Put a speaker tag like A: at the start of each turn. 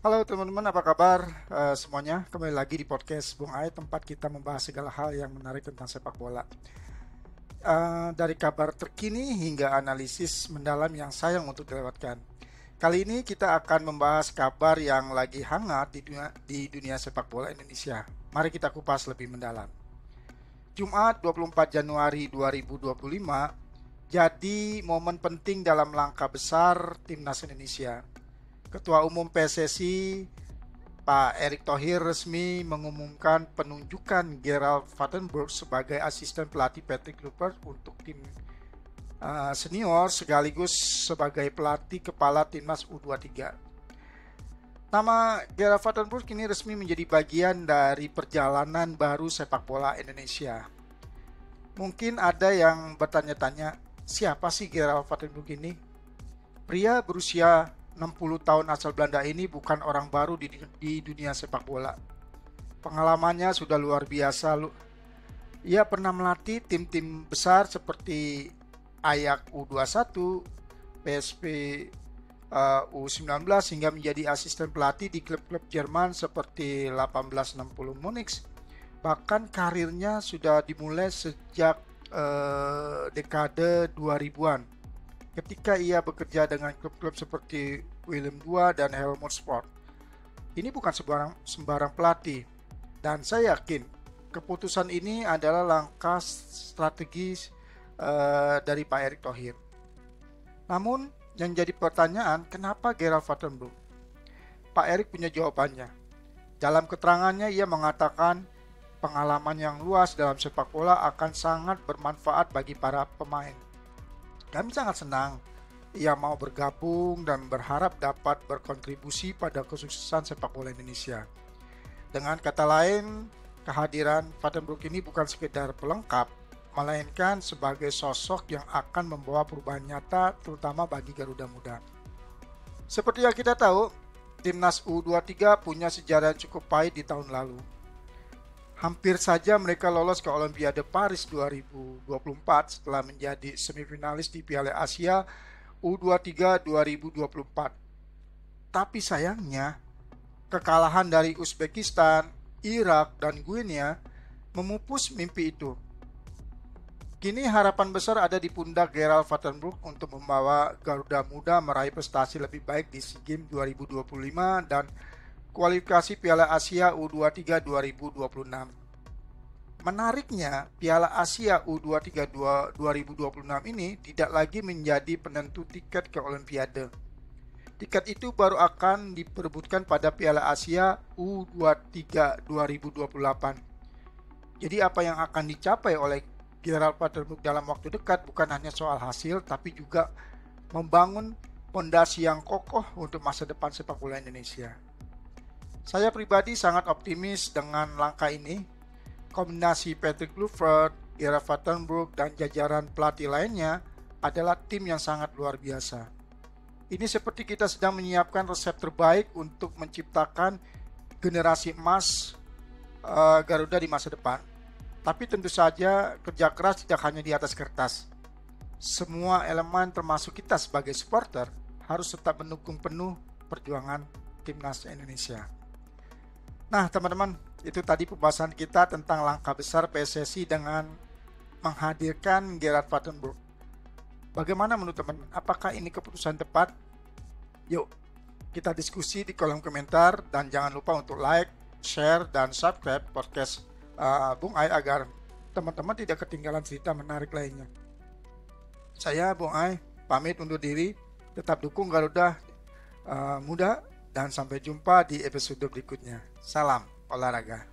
A: Halo teman-teman, apa kabar semuanya? Kembali lagi di podcast Bung Ai, tempat kita membahas segala hal yang menarik tentang sepak bola. Dari kabar terkini hingga analisis mendalam yang sayang untuk dilewatkan. Kali ini kita akan membahas kabar yang lagi hangat di dunia sepak bola Indonesia. Mari kita kupas lebih mendalam. Jumat 24 Januari 2025 jadi momen penting dalam langkah besar Timnas Indonesia. Ketua Umum PSSI Pak Erick Thohir resmi mengumumkan penunjukan Gerald Vandenberg sebagai asisten pelatih Patrick Kluivert untuk tim senior sekaligus sebagai pelatih kepala Timnas U23. Nama Gerald Vandenberg kini resmi menjadi bagian dari perjalanan baru sepak bola Indonesia. Mungkin ada yang bertanya-tanya, siapa sih Gerald Vandenberg ini? Pria berusia 60 tahun asal Belanda ini bukan orang baru di dunia sepak bola. Pengalamannya sudah luar biasa. Ia pernah melatih tim-tim besar seperti Ajax U21, PSV U19 hingga menjadi asisten pelatih di klub-klub Jerman seperti 1860 Munich. Bahkan karirnya sudah dimulai sejak dekade 2000-an. Ketika ia bekerja dengan klub-klub seperti Willem II dan Helmond Sport. Ini bukan sembarang pelatih, dan saya yakin keputusan ini adalah langkah strategis dari Pak Erick Thohir. Namun yang jadi pertanyaan, kenapa Gerald Vandenberg? Pak Erick punya jawabannya. Dalam keterangannya ia mengatakan pengalaman yang luas dalam sepak bola akan sangat bermanfaat bagi para pemain. Kami sangat senang ia mau bergabung dan berharap dapat berkontribusi pada kesuksesan sepak bola Indonesia. Dengan kata lain, kehadiran Vandenberg ini bukan sekedar pelengkap, melainkan sebagai sosok yang akan membawa perubahan nyata terutama bagi Garuda Muda. Seperti yang kita tahu, Timnas U23 punya sejarah yang cukup pahit di tahun lalu. Hampir saja mereka lolos ke Olimpiade Paris 2024 setelah menjadi semifinalis di Piala Asia U23 2024. Tapi sayangnya, kekalahan dari Uzbekistan, Irak, dan Guinea memupus mimpi itu. Kini harapan besar ada di pundak Gerald Vandenberg untuk membawa Garuda Muda meraih prestasi lebih baik di SEA Games 2025 dan kualifikasi Piala Asia U23 2026. Menariknya, Piala Asia U23 2026 ini tidak lagi menjadi penentu tiket ke Olimpiade. Tiket itu baru akan diperebutkan pada Piala Asia U23 2028. Jadi apa yang akan dicapai oleh Gerald Vandenberg dalam waktu dekat bukan hanya soal hasil, tapi juga membangun fondasi yang kokoh untuk masa depan sepak bola Indonesia. Saya pribadi sangat optimis dengan langkah ini. Kombinasi Patrick Kluivert, Gerald Vandenberg, dan jajaran pelatih lainnya adalah tim yang sangat luar biasa. Ini seperti kita sedang menyiapkan resep terbaik untuk menciptakan generasi emas Garuda di masa depan. Tapi tentu saja kerja keras tidak hanya di atas kertas. Semua elemen termasuk kita sebagai supporter harus tetap mendukung penuh perjuangan Timnas Indonesia. Nah teman-teman, itu tadi pembahasan kita tentang langkah besar PSSI dengan menghadirkan Gerald Vandenberg. Bagaimana menurut teman-teman? Apakah ini keputusan tepat? Yuk, kita diskusi di kolom komentar dan jangan lupa untuk like, share, dan subscribe podcast Bung Ai agar teman-teman tidak ketinggalan cerita menarik lainnya. Saya Bung Ai pamit undur diri. Tetap dukung Garuda Muda dan sampai jumpa di episode berikutnya. Salam olahraga.